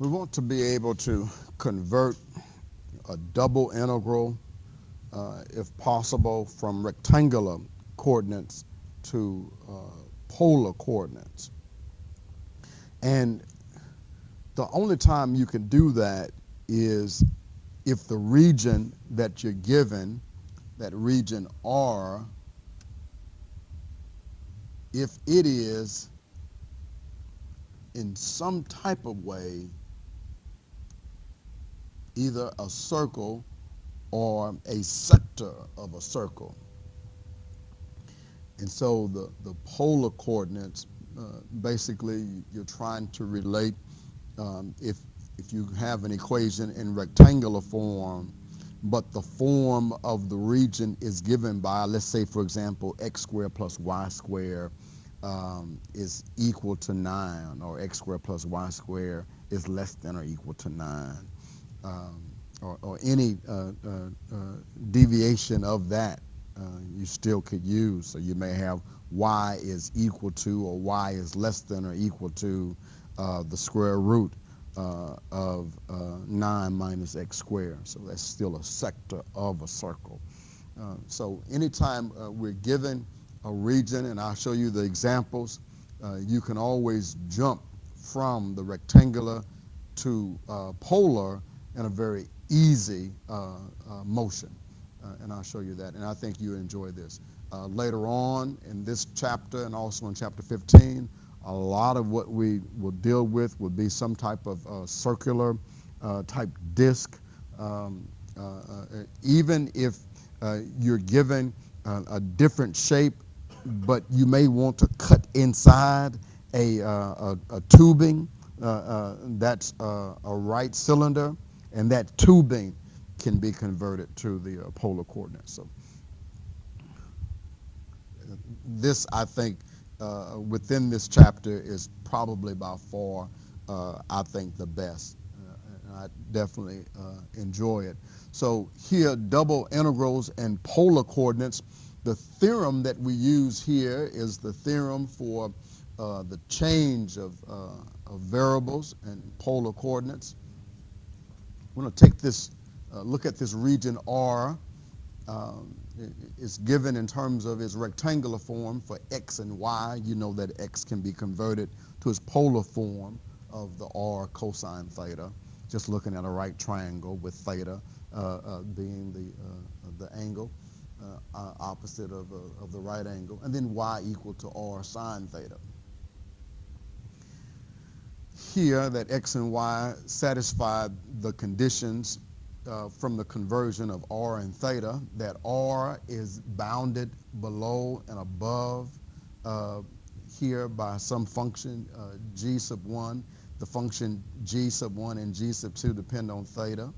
We want to be able to convert a double integral, if possible, from rectangular coordinates to polar coordinates. And the only time you can do that is if the region that you're given, that region R, if it is in some type of way either a circle or a sector of a circle. And so the polar coordinates, basically you're trying to relate, if you have an equation in rectangular form, but the form of the region is given by, let's say, for example, x squared plus y squared is equal to 9, or x squared plus y squared is less than or equal to 9, or any deviation of that you still could use. So you may have y is equal to, or y is less than or equal to the square root of 9 minus x squared. So that's still a sector of a circle. So anytime we're given a region, and I'll show you the examples, you can always jump from the rectangular to polar in a very easy motion. And I'll show you that, and I think you enjoy this. Later on in this chapter and also in chapter 15, a lot of what we will deal with will be some type of circular type disk. Even if you're given a different shape, but you may want to cut inside a tubing that's a right cylinder, and that tubing can be converted to the polar coordinates. So this, I think, within this chapter is probably by far, I think, the best. And I definitely enjoy it. So here, double integrals and polar coordinates. The theorem that we use here is the theorem for the change of variables and polar coordinates. We're going to take this, look at this region R. It's given in terms of its rectangular form for x and y. You know that x can be converted to its polar form of the R cosine theta, just looking at a right triangle with theta being the angle opposite of the right angle, and then y equal to R sine theta. Here, that x and y satisfy the conditions from the conversion of R and theta, that R is bounded below and above here by some function g sub 1. The function g sub 1 and g sub 2 depend on theta.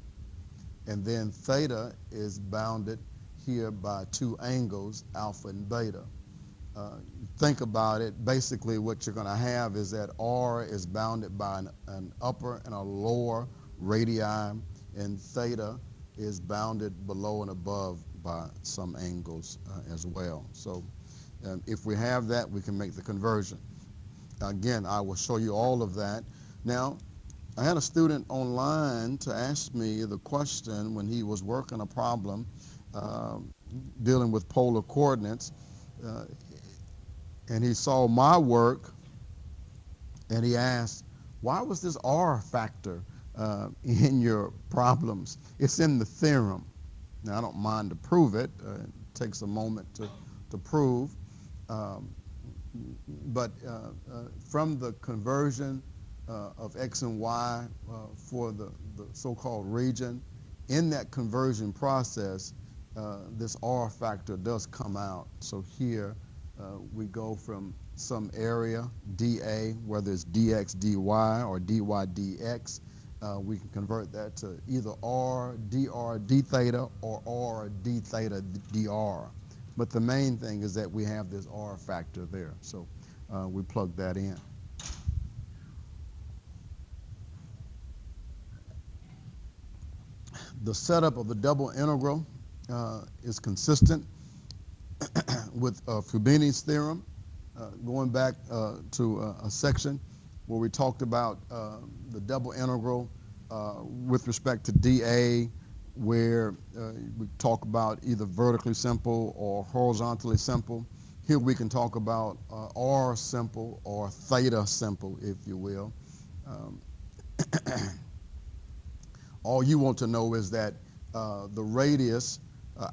And then theta is bounded here by two angles, alpha and beta. Think about it, basically what you're going to have is that R is bounded by an upper and a lower radii, and theta is bounded below and above by some angles as well. So if we have that, we can make the conversion. Again, I will show you all of that. Now, I had a student online to ask me the question when he was working a problem dealing with polar coordinates, and he saw my work, and he asked, why was this R factor in your problems? It's in the theorem. Now, I don't mind to prove it. It takes a moment to prove. But from the conversion of x and y for the so-called region, in that conversion process, this R factor does come out. So here we go from some area, dA, whether it's dx dy or dy dx, we can convert that to either r dr d theta or r d theta dr. But the main thing is that we have this R factor there. So we plug that in. The setup of the double integral is consistent with Fubini's theorem. Going back to a section where we talked about the double integral with respect to dA, where we talk about either vertically simple or horizontally simple. Here we can talk about R simple or theta simple, if you will. All you want to know is that the radius,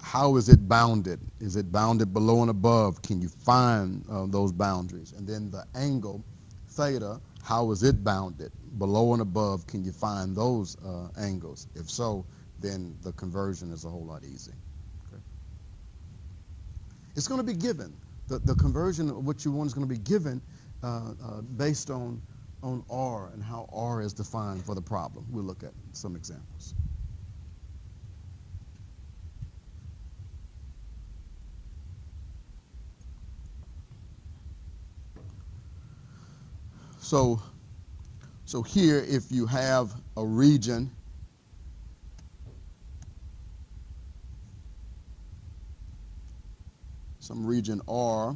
how is it bounded? Is it bounded below and above? Can you find those boundaries? And then the angle, theta, how is it bounded? Below and above, can you find those angles? If so, then the conversion is a whole lot easier. Okay? It's going to be given. The conversion of what you want is going to be given based on R and how R is defined for the problem. We'll look at some examples. So here, if you have a region some region R,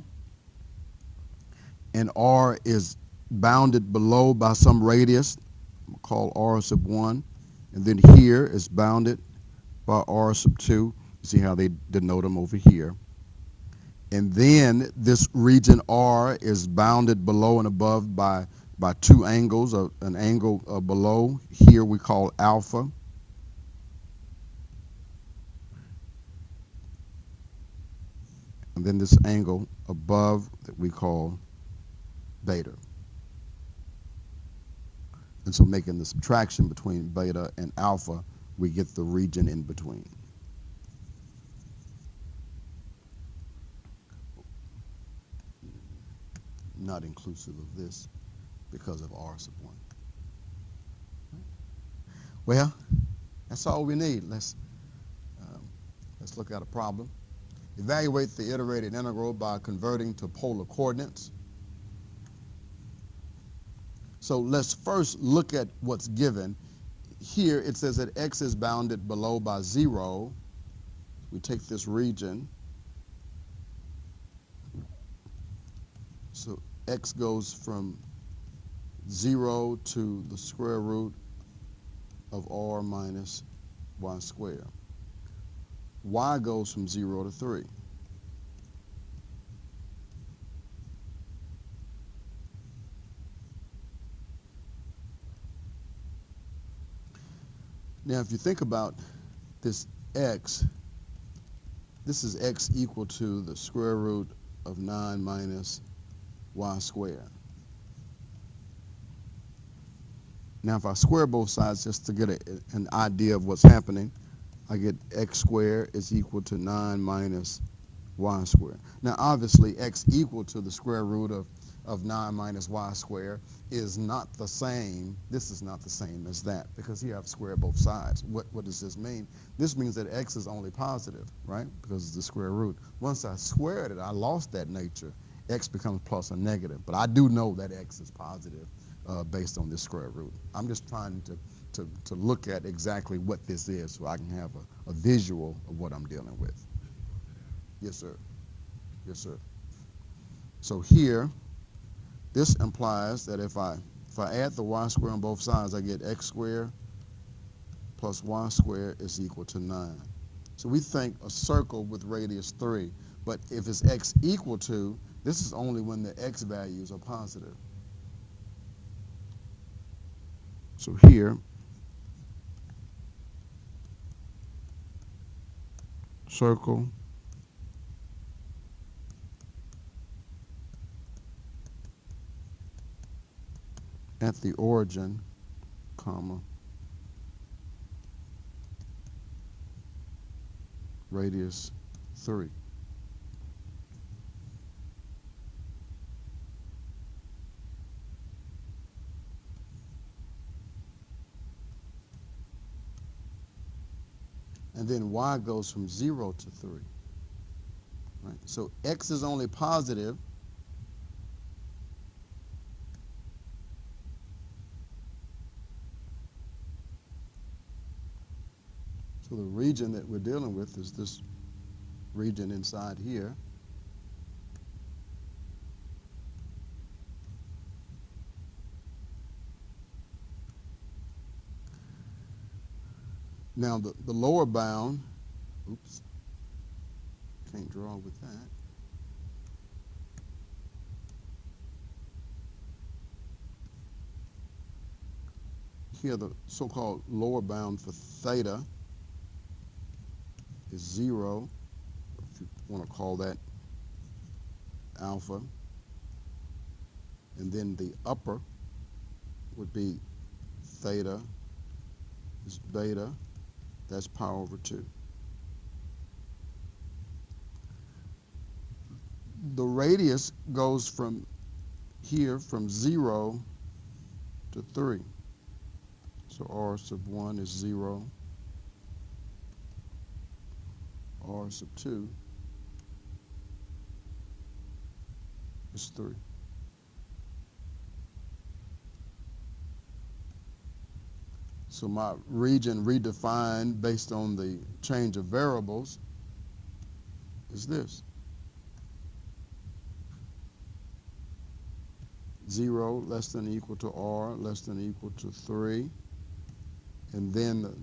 and R is bounded below by some radius, we'll call R sub 1, and then here is bounded by R sub 2. You see how they denote them over here. And then this region R is bounded below and above by two angles, an angle below, here we call alpha. And then this angle above that we call beta. And so making the subtraction between beta and alpha, we get the region in between. Not inclusive of this because of R sub 1. Well, that's all we need. Let's look at a problem. Evaluate the iterated integral by converting to polar coordinates. So let's first look at what's given. Here it says that x is bounded below by 0. We take this region. So x goes from 0 to the square root of r minus y squared. Y goes from 0 to 3. Now, if you think about this x, this is x equal to the square root of 9 minus y squared. Now, if I square both sides just to get an idea of what's happening, I get x squared is equal to 9 minus y squared. Now, obviously, x equal to the square root of 9 minus y squared is not the same. This is not the same as that because here I've squared both sides. What does this mean? This means that x is only positive, right? Because it's the square root. Once I squared it, I lost that nature. X becomes plus or negative. But I do know that x is positive based on this square root. I'm just trying to look at exactly what this is so I can have a visual of what I'm dealing with. Yes, sir. Yes, sir. So here, this implies that if I add the y squared on both sides, I get x squared plus y squared is equal to 9. So we think a circle with radius 3, but if it's x equal to, this is only when the x values are positive. So here, circle at the origin, comma, radius 3. And then y goes from 0 to 3. Right? So x is only positive so the region that we're dealing with is this region inside here. Now the lower bound, oops, can't draw with that. Here the so-called lower bound for theta is 0, if you want to call that alpha. And then the upper would be theta is beta, that's pi over 2. The radius goes from here from 0 to 3. So r sub 1 is 0, r sub 2 is 3. So my region redefined based on the change of variables is this. 0 less than or equal to r less than or equal to 3. And then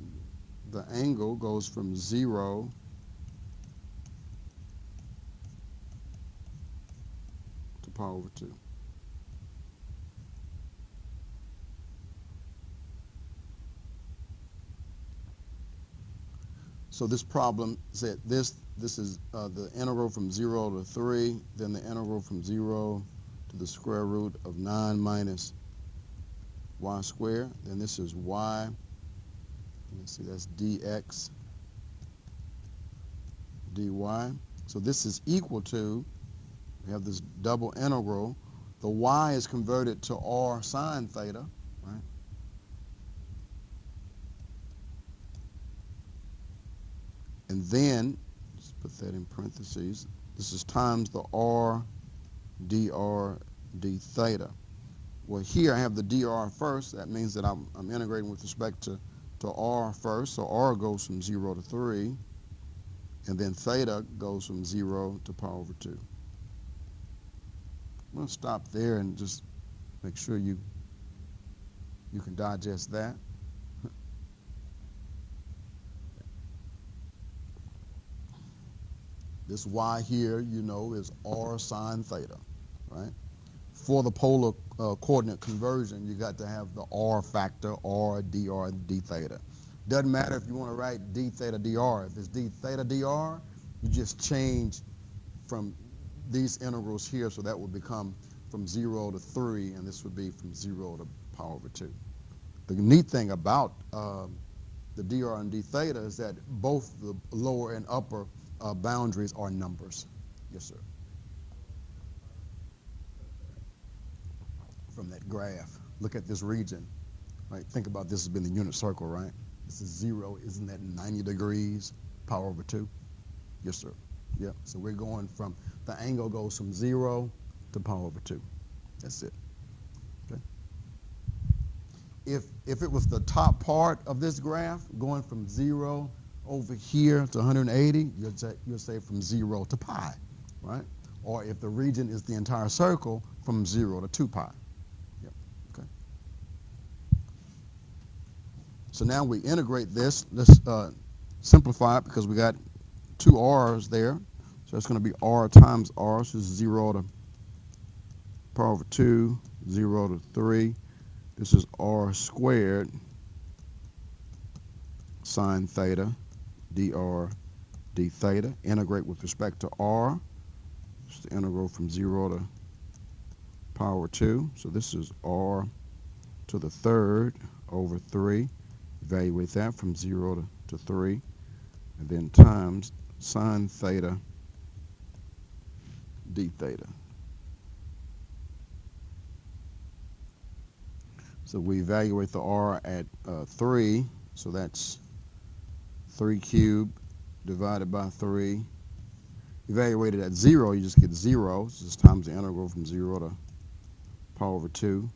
the angle goes from 0 to pi over 2. So this problem said this is the integral from 0 to 3, then the integral from 0 to the square root of 9 minus y squared. Then this is y. Let's see, that's dx dy. So this is equal to, we have this double integral. The y is converted to r sine theta, right? And then, let's put that in parentheses, this is times the r dr d theta. Well, here I have the dr first. That means that I'm integrating with respect to r first. So r goes from 0 to 3. And then theta goes from 0 to pi over 2. I'm going to stop there and just make sure you can digest that. This y here, you know, is r sine theta, right? For the polar coordinate conversion, you got to have the r factor, r, dr, d theta. Doesn't matter if you want to write d theta dr. If it's d theta dr, you just change from these integrals here, so that would become from 0 to 3, and this would be from 0 to pi over 2. The neat thing about the dr and d theta is that both the lower and upper boundaries are numbers. Yes, sir. From that graph, look at this region, right? Think about this as being the unit circle, right? This is 0, isn't that 90 degrees, pi over 2? Yes, sir. Yeah, so we're going from, the angle goes from 0 to pi over 2. That's it, okay? If it was the top part of this graph, going from 0 over here to 180, you'll say from 0 to pi, right? Or if the region is the entire circle, from 0 to 2 pi. Yep, okay. So now we integrate this. Let's simplify it because we got 2 r's there. So it's going to be r times r, so this is 0 to pi over 2, 0 to 3. This is r squared sine theta dr d theta. Integrate with respect to r. It's the integral from 0 to pi over 2. So this is r to the third over 3. Evaluate that from 0 to 3. And then times sine theta d theta. So we evaluate the r at 3. So that's 3 cubed divided by 3. Evaluated at 0, you just get 0. So this times the integral from 0 to pi over 2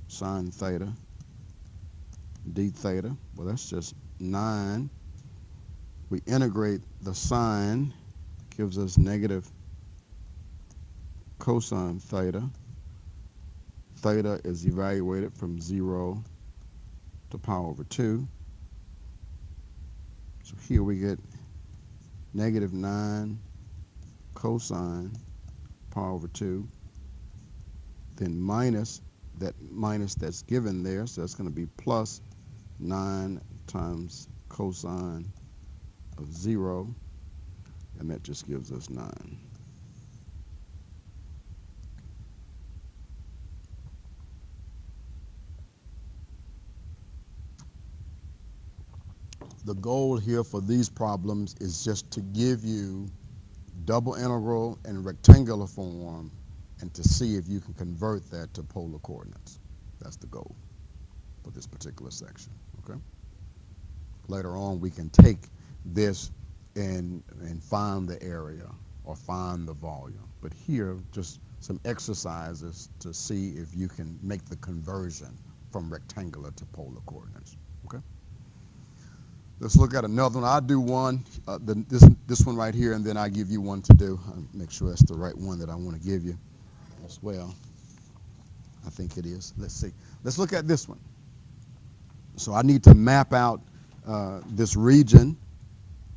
sine theta d theta. Well, that's just 9. We integrate the sine, gives us negative cosine theta. Theta is evaluated from 0 to pi over 2. So here we get negative 9 cosine pi over 2, then minus that minus that's given there, so that's going to be plus 9 times cosine of 0, and that just gives us 9. The goal here for these problems is just to give you double integral and rectangular form and to see if you can convert that to polar coordinates. That's the goal for this particular section, okay? Later on, we can take this and find the area or find the volume. But here, just some exercises to see if you can make the conversion from rectangular to polar coordinates, okay? Let's look at another one. I'll do one, this one right here, and then I give you one to do. I'll make sure that's the right one that I want to give you as well. I think it is. Let's see. Let's look at this one. So I need to map out this region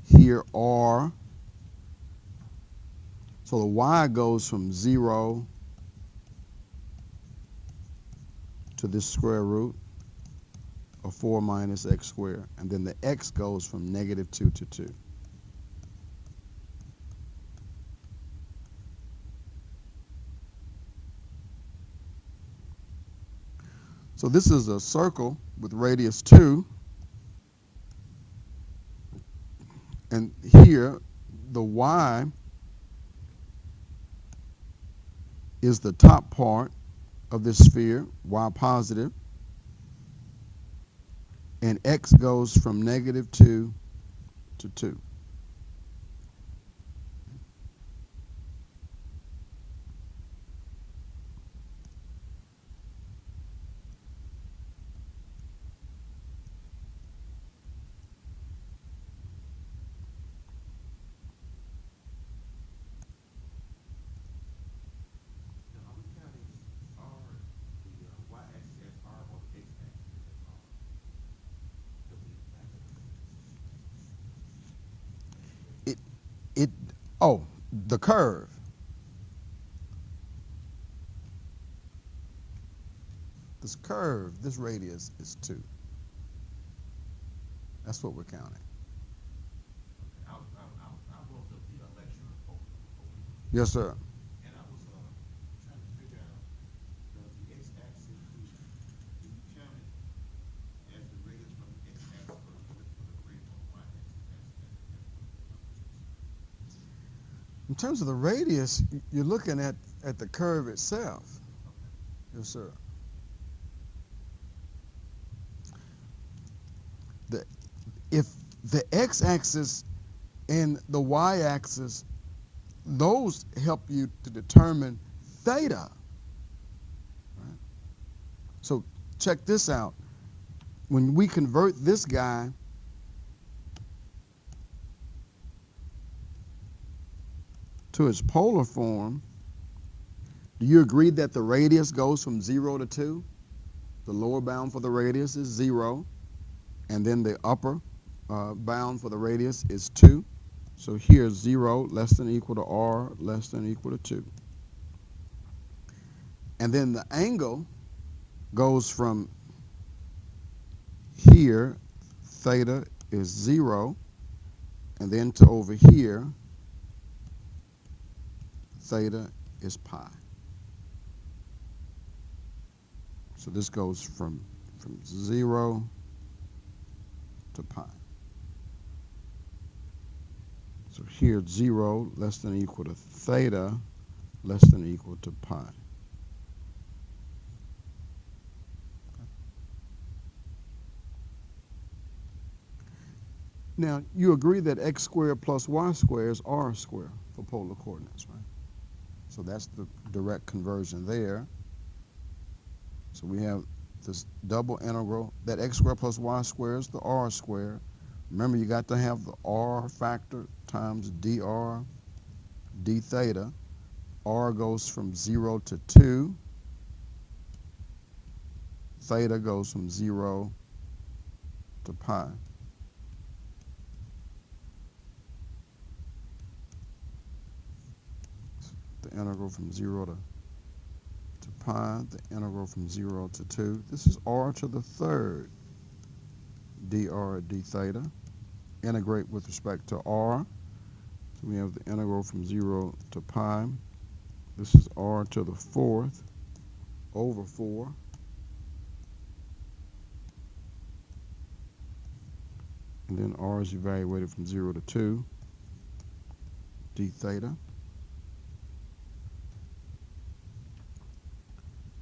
here, R. So the y goes from 0 to this square root of 4 minus x squared, and then the x goes from negative 2 to 2. So this is a circle with radius 2, and here the y is the top part of this sphere, y positive, and x goes from negative 2 to 2. Oh, the curve. This curve, this radius is 2. That's what we're counting. I wrote up the lecture before. Yes, sir. And I was trying to figure out the x-axis do you count it as the radius from the x-axis or the radius from the y-axis? In terms of the radius, you're looking at the curve itself. Okay. Yes, sir. If the x-axis and the y-axis, those help you to determine theta. Right? So check this out. When we convert this guy to its polar form, do you agree that the radius goes from 0 to 2? The lower bound for the radius is 0, and then the upper bound for the radius is 2. So here 0 less than or equal to r less than or equal to 2. And then the angle goes from here, theta is 0, and then to over here, theta is pi. So this goes from 0 to pi. So here 0 less than or equal to theta less than or equal to pi. Now, you agree that x squared plus y squared is r squared for polar coordinates, right? So that's the direct conversion there. So we have this double integral, that x squared plus y squared is the r squared. Remember, you got to have the r factor times dr d theta. R goes from 0 to 2. Theta goes from 0 to pi. the integral from 0 to pi, the integral from 0 to 2. This is r to the third dr d theta. Integrate with respect to r. So we have the integral from 0 to pi. This is r to the fourth over 4. And then r is evaluated from 0 to 2 d theta.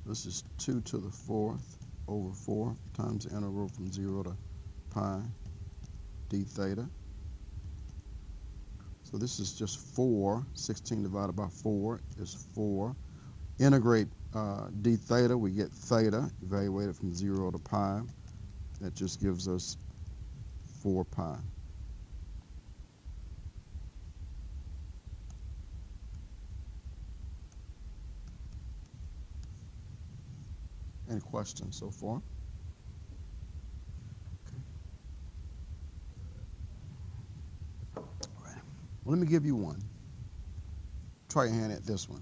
This is 2 to the fourth over 4 times the integral from 0 to pi d theta. So this is just 4. 16 divided by 4 is 4. Integrate d theta, we get theta, evaluated from 0 to pi. That just gives us 4 pi. Any questions so far? Okay. All right. Well, let me give you one. Try your hand at this one.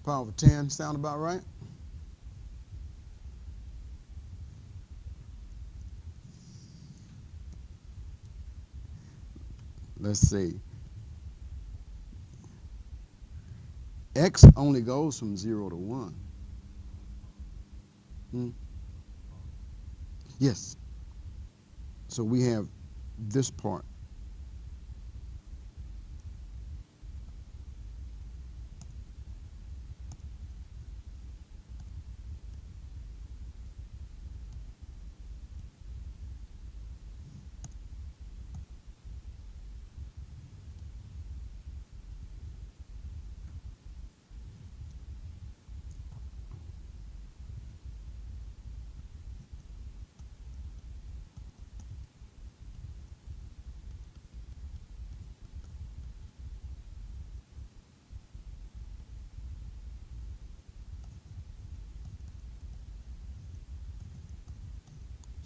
Power of 10 sound about right? Let's see. X only goes from 0 to 1. Yes. So we have this part.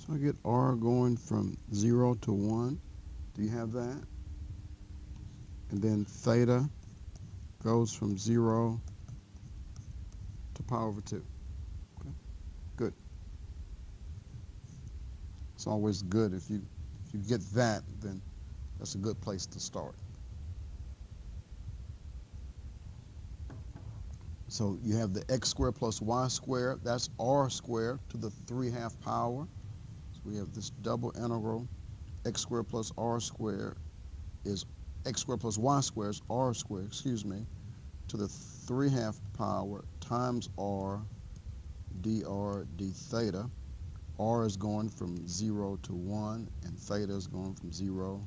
So I get R going from 0 to 1. Do you have that? And then theta goes from 0 to power over 2. Okay, good. It's always good if you get that, then that's a good place to start. So you have the x squared plus y squared. That's r squared to the 3/2 power. So we have this double integral. X squared plus r squared is x squared plus y squared is r squared, excuse me, to the 3/2 power times r dr d theta. R is going from 0 to 1, and theta is going from 0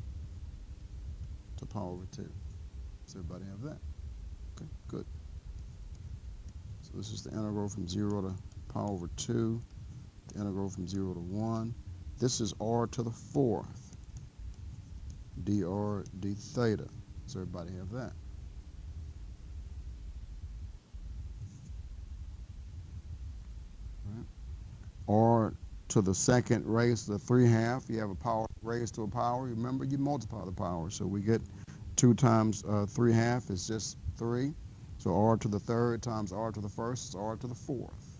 to power over 2. Does everybody have that? Okay, good. So this is the integral from 0 to power over 2, the integral from 0 to 1. This is r to the 4th, dr d theta. Does everybody have that? Right. R to the 2nd raised to the 3/2. You have a power raised to a power. Remember, you multiply the power. So we get 2 times 3/2 is just 3. So r to the 3rd times r to the 1st is r to the 4th.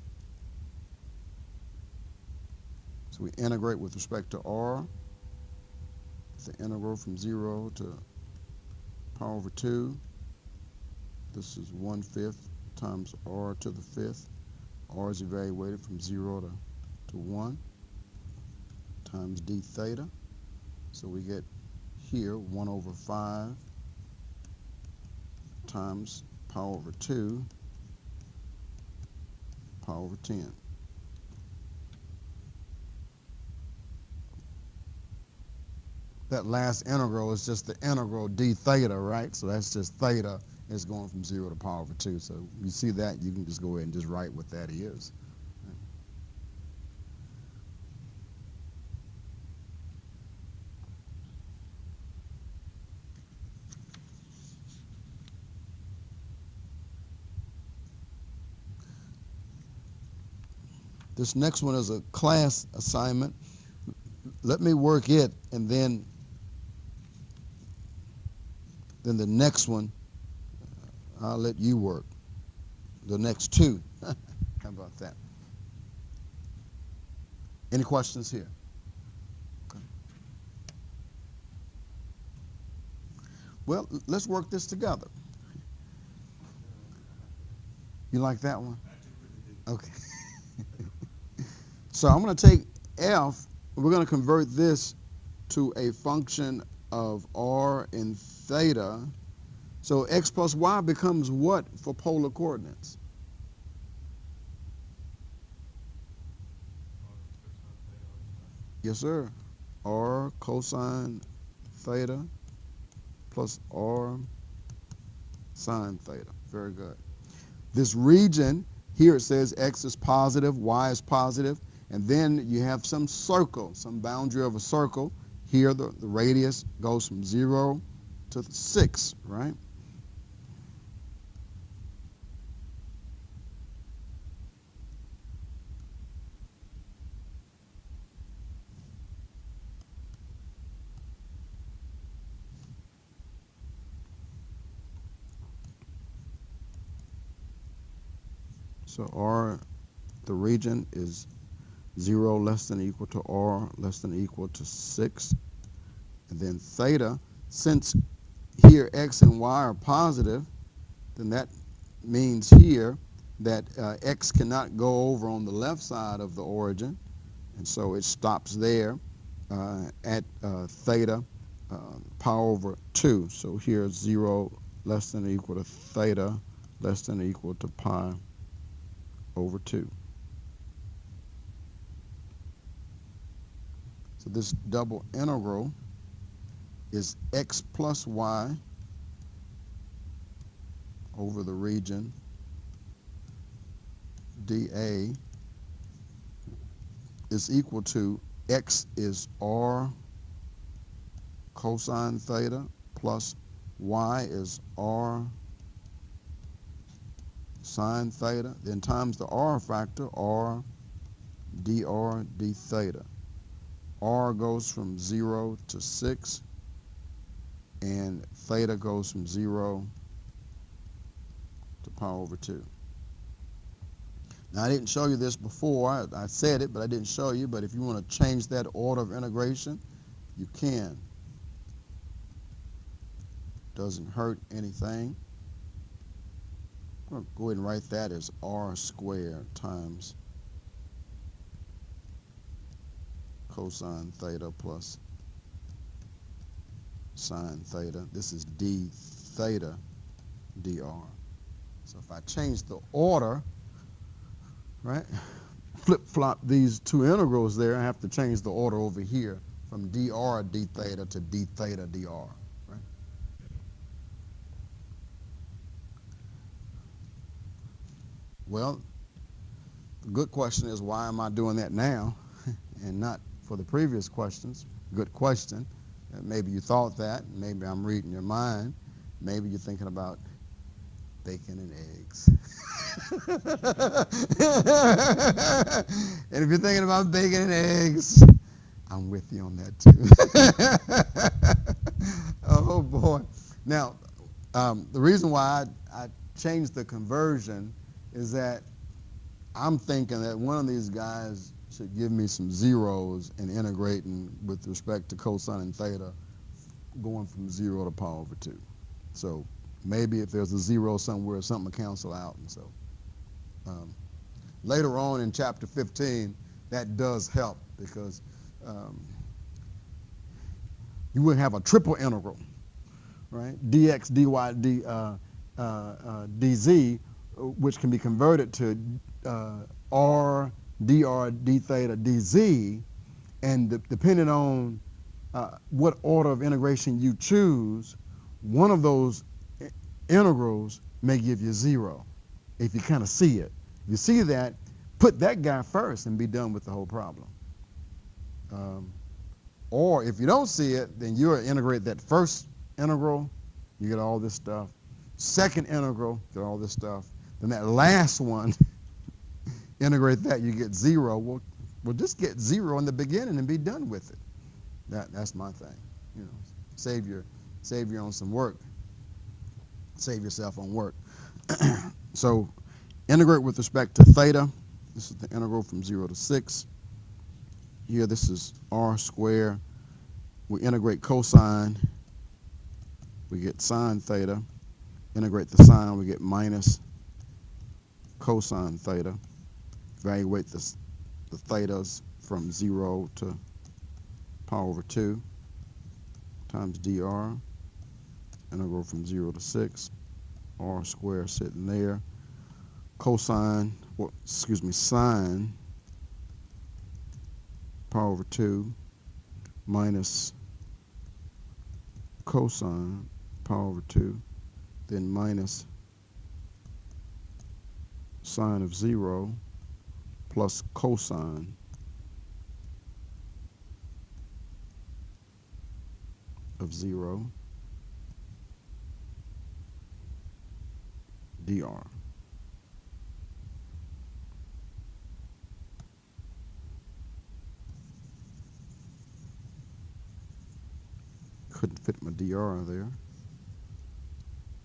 So we integrate with respect to r. The integral from 0 to power over 2. This is 1/5 times r to the 5th. R is evaluated from 0 to 1 times d theta. So we get here 1 over 5 times power over 2 power over 10. That last integral is just the integral d theta, right? So that's just theta is going from 0 to power over 2. So you see that, you can just go ahead and just write what that is. This next one is a class assignment. Let me work it, and then the next one, I'll let you work. The next two. How about that? Any questions here? Okay. Well, let's work this together. You like that one? Okay. So I'm going to take f, we're going to convert this to a function of r and theta. So x plus y becomes what for polar coordinates? Yes, sir. R cosine theta plus r sine theta. Very good. This region, here it says x is positive, y is positive, and then you have some circle, some boundary of a circle. Here the radius goes from 0 to 6, right? So r, the region is 0 less than or equal to r less than or equal to 6. And then theta, since here x and y are positive, then that means here that x cannot go over on the left side of the origin, and so it stops there at theta power over 2. So here 0 less than or equal to theta less than or equal to pi over 2. So this double integral is x plus y over the region dA is equal to x is r cosine theta plus y is r sine theta, then times the r factor, r dr d theta. R goes from 0 to 6, and theta goes from 0 to pi over 2. Now, I didn't show you this before. I said it, but I didn't show you. But if you want to change that order of integration, you can. Doesn't hurt anything. I'll go ahead and write that as r squared times cosine theta plus sine theta. This is d theta dr. So if I change the order, right, flip-flop these two integrals there, I have to change the order over here from dr d theta to d theta dr. Right? Well, the good question is, why am I doing that now and not for the previous questions? Good question. Maybe you thought that. Maybe I'm reading your mind. Maybe you're thinking about bacon and eggs. And if you're thinking about bacon and eggs, I'm with you on that too. Oh boy. Now, the reason why I changed the conversion is that I'm thinking that one of these guys should give me some zeros and integrating with respect to cosine and theta going from 0 to pi over 2. So maybe if there's a 0 somewhere, something will cancel out. And so later on in chapter 15, that does help, because you would have a triple integral, right? dx, dy, dz, which can be converted to r, dr, d theta, dz, and depending on what order of integration you choose, one of those integrals may give you 0 if you kind of see it. If you see that, put that guy first and be done with the whole problem. Or if you don't see it, then you'll integrate that first integral, you get all this stuff. Second integral, get all this stuff. Then that last one, integrate that, you get 0. Well, just get 0 in the beginning and be done with it. That's my thing. You know, save you on some work. Save yourself on work. So integrate with respect to theta. This is the integral from 0 to 6. Here, this is r squared. We integrate cosine. We get sine theta. Integrate the sine, we get minus cosine theta. Evaluate the thetas from 0 to pi over 2 times dr. Integral from 0 to 6. R squared sitting there. Cosine, sine pi over 2 minus cosine pi over 2, then minus sine of 0 plus cosine of 0 dr. Couldn't fit my dr there.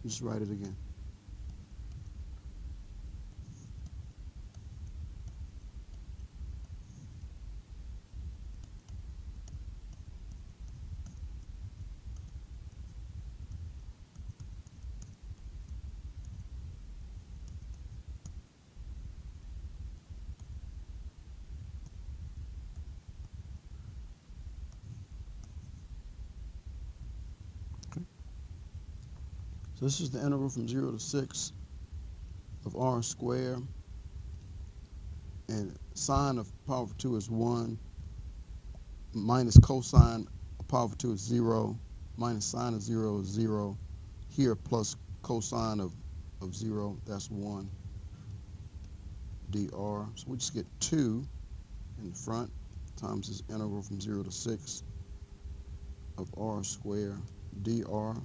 Just write it again. So this is the integral from 0 to 6 of r squared, and sine of power of 2 is 1, minus cosine of power of 2 is 0, minus sine of 0 is 0, here plus cosine of 0, that's 1 dr. So we just get 2 in front times this integral from 0 to 6 of r squared dr.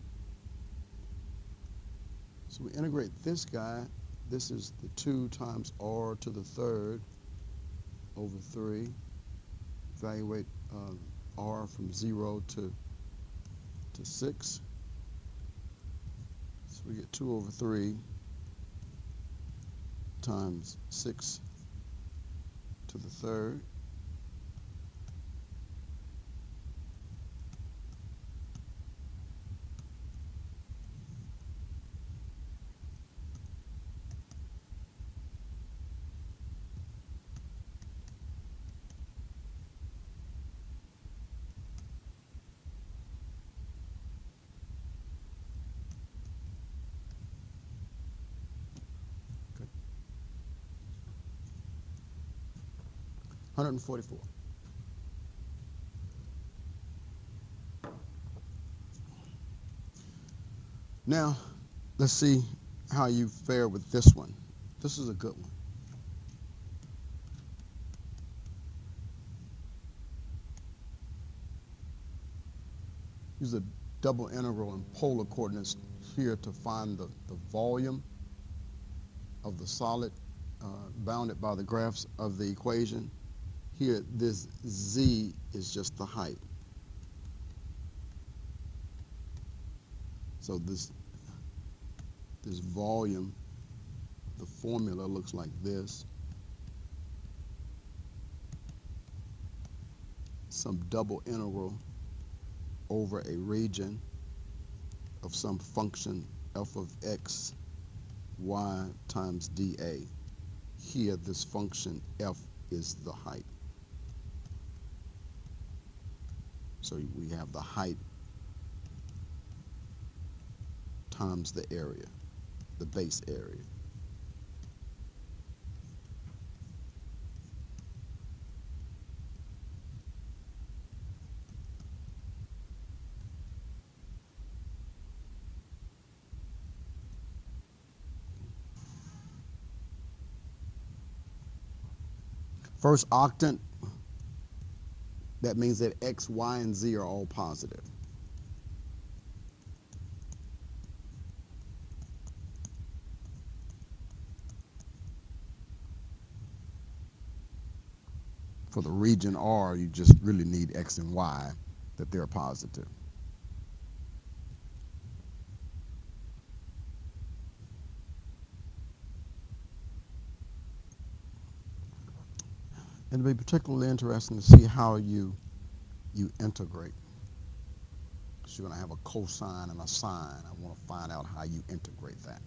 So we integrate this guy. This is the 2 times r to the third over 3. Evaluate r from 0 to 6. So we get 2 over 3 times 6 to the third. Okay. 144. Now, let's see how you fare with this one. This is a good one. Use a double integral in polar coordinates here to find the volume of the solid bounded by the graphs of the equation. Here, this z is just the height. So this volume, the formula looks like this. Some double integral over a region of some function f of x y times dA. Here, this function f is the height. So we have the height times the area, the base area. First octant, that means that x, y, and z are all positive. For the region R, you just really need x and y, that they're positive. And it'll be particularly interesting to see how you integrate. Because you're going to have a cosine and a sine. I want to find out how you integrate that.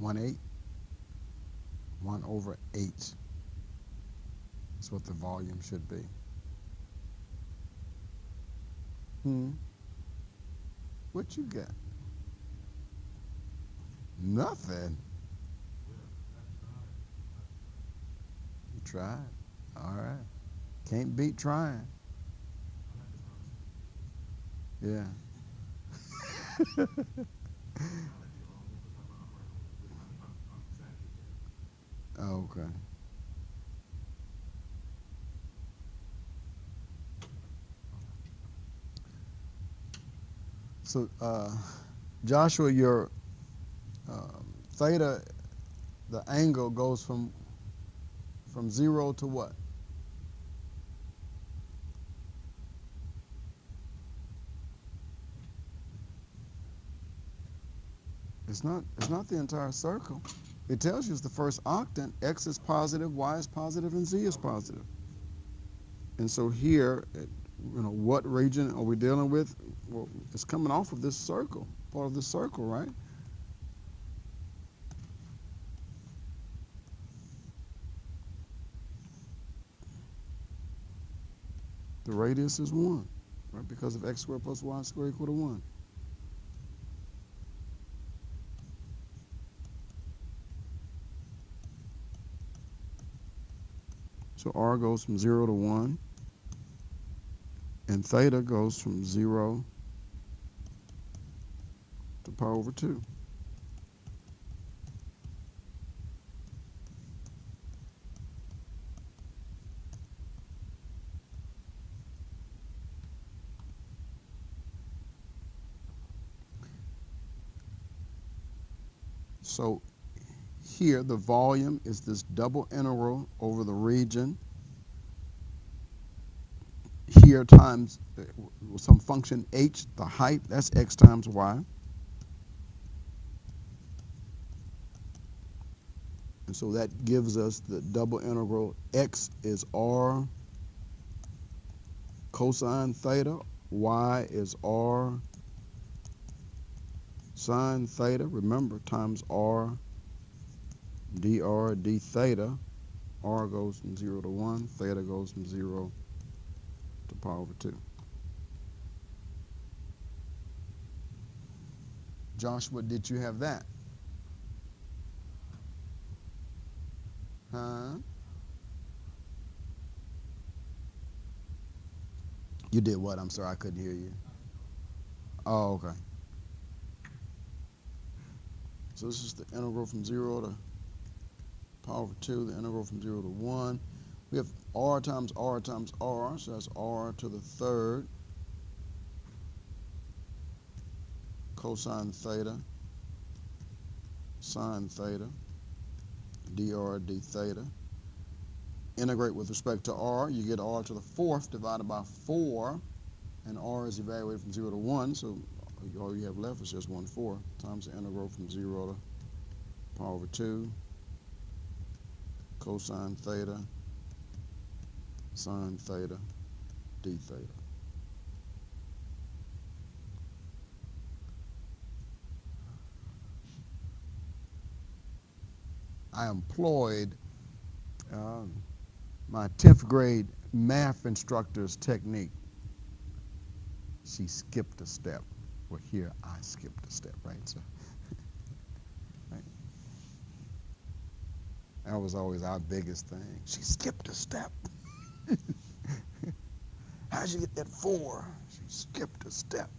1/8? 1/8. That's what the volume should be. What you got? Nothing. You tried. All right. Can't beat trying. Yeah. Okay. So, Joshua, your theta, the angle goes from 0 to what? It's not the entire circle. It tells you it's the first octant. X is positive, Y is positive, and Z is positive. And so here, what region are we dealing with? Well, it's coming off of this circle, part of this circle, right? The radius is 1, right? Because of x squared plus y squared equal to 1. So r goes from 0 to 1, and theta goes from 0 to pi over 2. So here the volume is this double integral over the region. Here times some function h, the height, that's x times y. And so that gives us the double integral. X is r cosine theta, y is r sine theta, remember, times r dr d theta. R goes from 0 to 1, theta goes from 0 to pi over 2. Joshua, did you have that? Huh? You did what? I'm sorry, I couldn't hear you. Oh, okay. So this is the integral from 0 to pi over 2, the integral from 0 to 1. We have r times r times r, so that's r to the third cosine theta sine theta dr d theta. Integrate with respect to r, you get r to the fourth divided by 4, and r is evaluated from 0 to 1, so all you have left is just 1/4 times the integral from 0 to pi over 2 cosine theta sine theta d theta. I employed my 10th grade math instructor's technique. She skipped a step. Well, here I skipped a step, right? So, right. That was always our biggest thing. She skipped a step. How'd you get that 4? She skipped a step.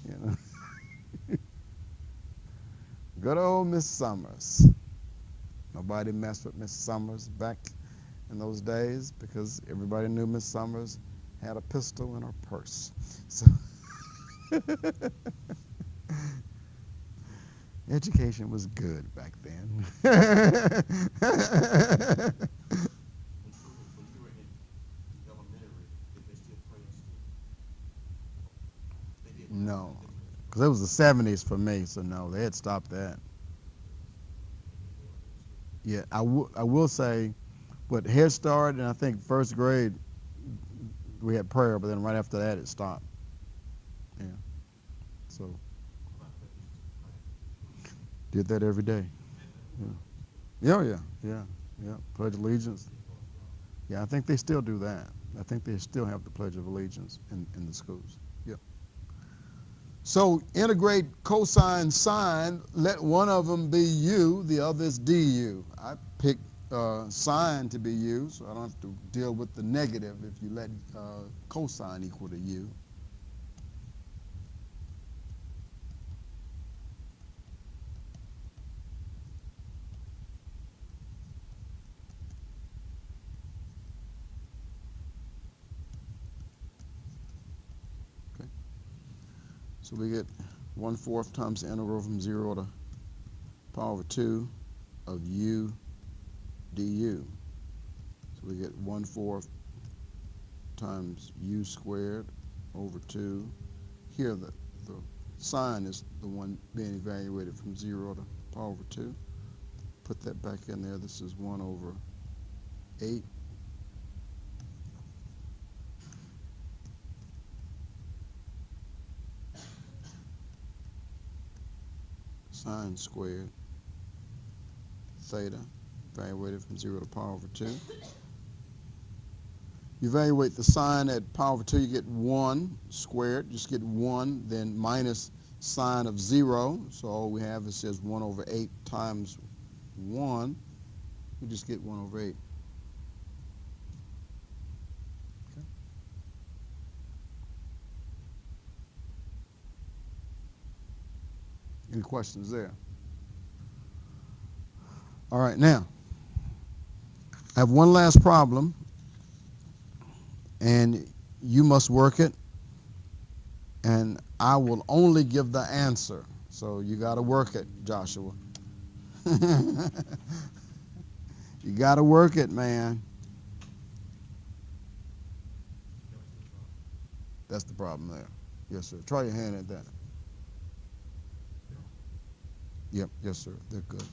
You know. Good old Miss Summers. Nobody messed with Miss Summers back in those days because everybody knew Miss Summers had a pistol in her purse. So education was good back then. When you were in elementary, did they still pray in school? They didn't. No, because it was the 70s for me, so no, they had stopped that. Yeah, I will say, what Head Start and I think first grade, we had prayer, but then right after that it stopped. Yeah, so did that every day. Yeah, yeah. Pledge allegiance. Yeah, I think they still do that. I think they still have the Pledge of Allegiance in the schools. Yep. So integrate cosine sine. Let one of them be u, the other is du. I picked sine to be u, so I don't have to deal with the negative if you let cosine equal to u. Okay. So we get 1/4 times the integral from 0 to power over 2 of u du. So we get 1/4 times u squared over 2. Here the sine is the one being evaluated from 0 to power over 2. Put that back in there. This is 1/8. Sine squared theta, evaluated from 0 to power over 2. You evaluate the sine at power over 2, you get 1 squared. Just get 1, then minus sine of 0. So all we have is says 1/8 times 1. We just get 1/8. Okay. Any questions there? All right, now, I have one last problem, and you must work it, and I will only give the answer. So you got to work it, Joshua. You got to work it, man. That's the problem there. Yes, sir. Try your hand at that. Yep, yes, sir. They're good.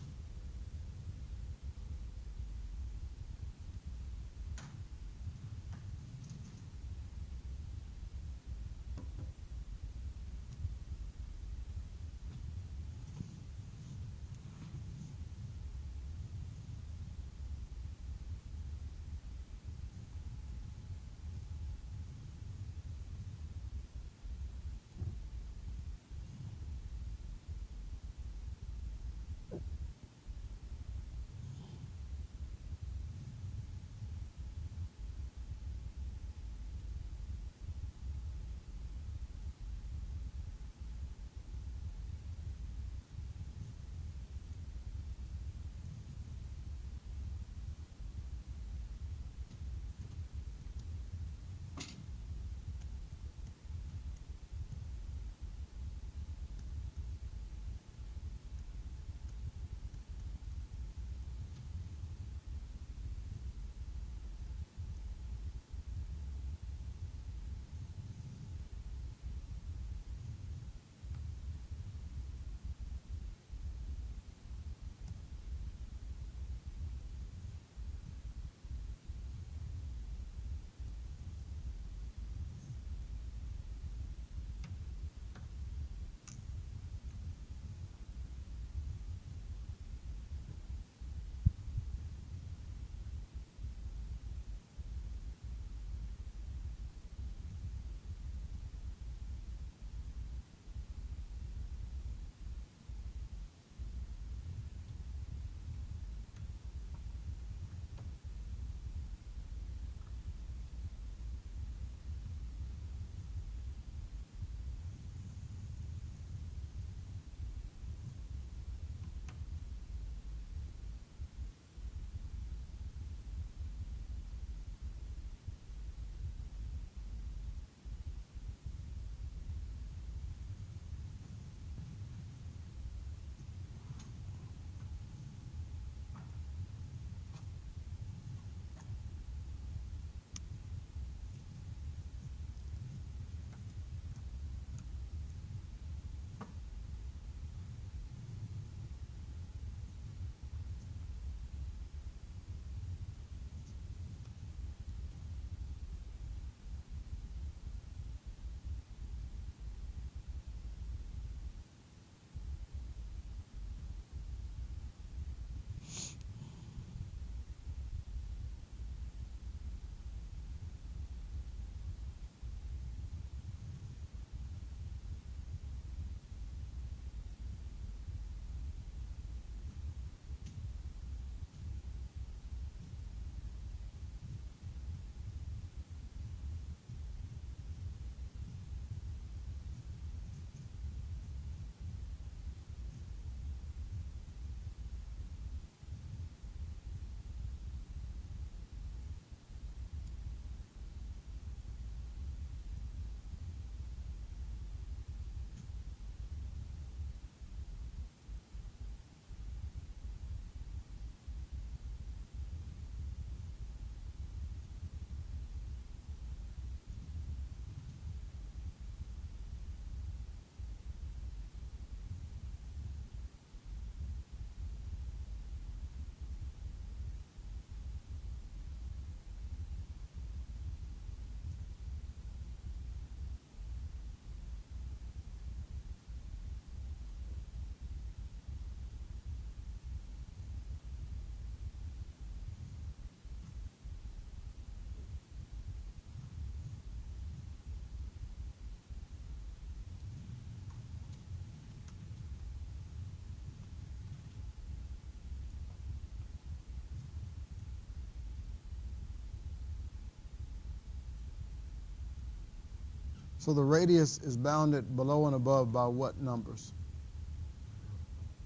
So the radius is bounded below and above by what numbers?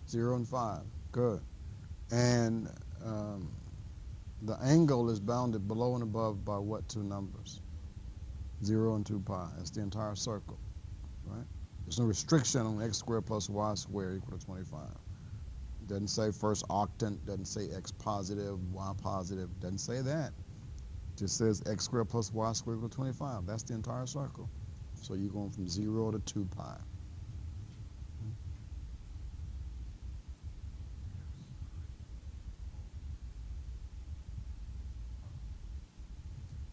0 and 5. Good. And the angle is bounded below and above by what two numbers? 0 and 2 pi. That's the entire circle, right? There's no restriction on x squared plus y squared equal to 25. It doesn't say first octant, doesn't say x positive, y positive, doesn't say that. It just says x squared plus y squared equal to 25. That's the entire circle. So you're going from 0 to 2 pi.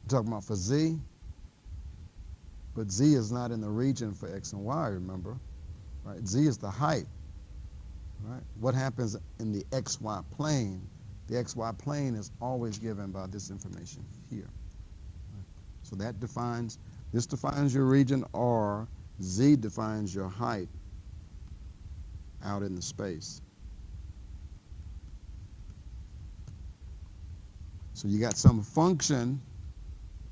Talking about for z, but z is not in the region for x and y, remember, right? Z is the height, right? What happens in the xy plane? The xy plane is always given by this information here. Right? So that defines, this defines your region R, z defines your height out in the space. So you got some function,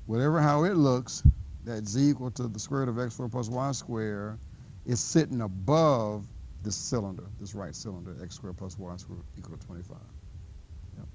whatever how it looks, that z equal to the square root of x squared plus y squared is sitting above this cylinder, this right cylinder, x squared plus y squared equal to 25. Yep.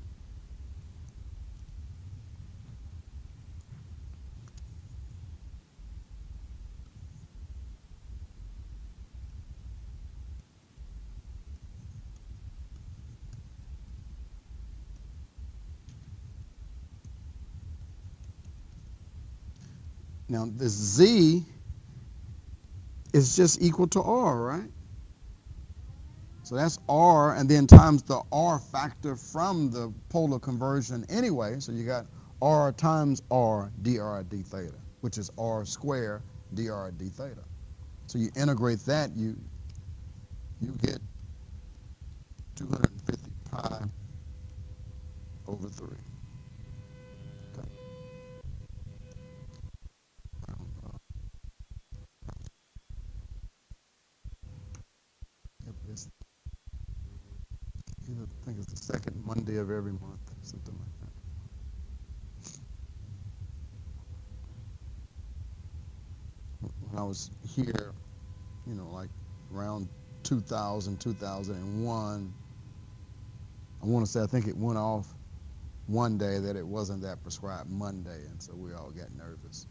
Now this z is just equal to r, right? So that's r, and then times the r factor from the polar conversion anyway. So you got r times r dr d theta, which is r squared dr d theta. So you integrate that, you get 250 pi over 3. Okay. It's either, I think it's the second Monday of every month, something like that. When I was here, you know, like around 2000, 2001, I want to say, I think it went off one day that it wasn't that prescribed Monday, and so we all got nervous.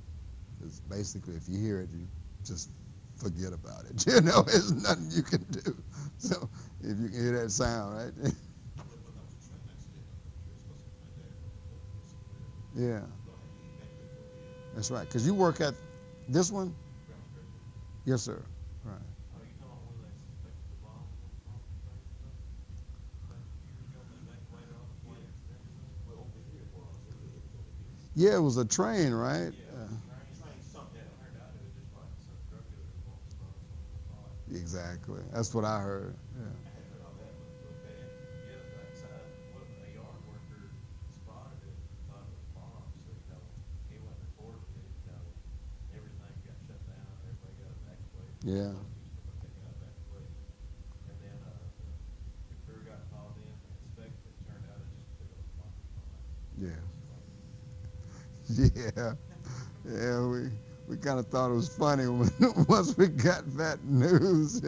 Because basically, if you hear it, you just forget about it. You know, there's nothing you can do. So if you can hear that sound, right? Yeah. That's right. Because you work at this one? Yes, sir. Right. Yeah, it was a train, right? Exactly. That's what I heard. Yeah. Yeah. Yeah. Yeah. Yeah, we kind of thought it was funny when once we got that news.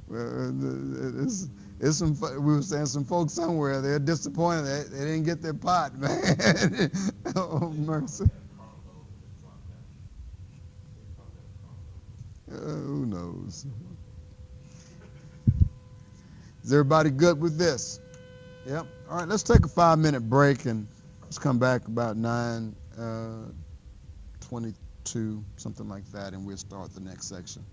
Well, it's some, we were saying some folks somewhere, they're disappointed they didn't get their pot, man. Oh, mercy. Who knows? Is everybody good with this? Yep. All right, let's take a 5-minute break and let's come back about 9:22, something like that, and we'll start the next section.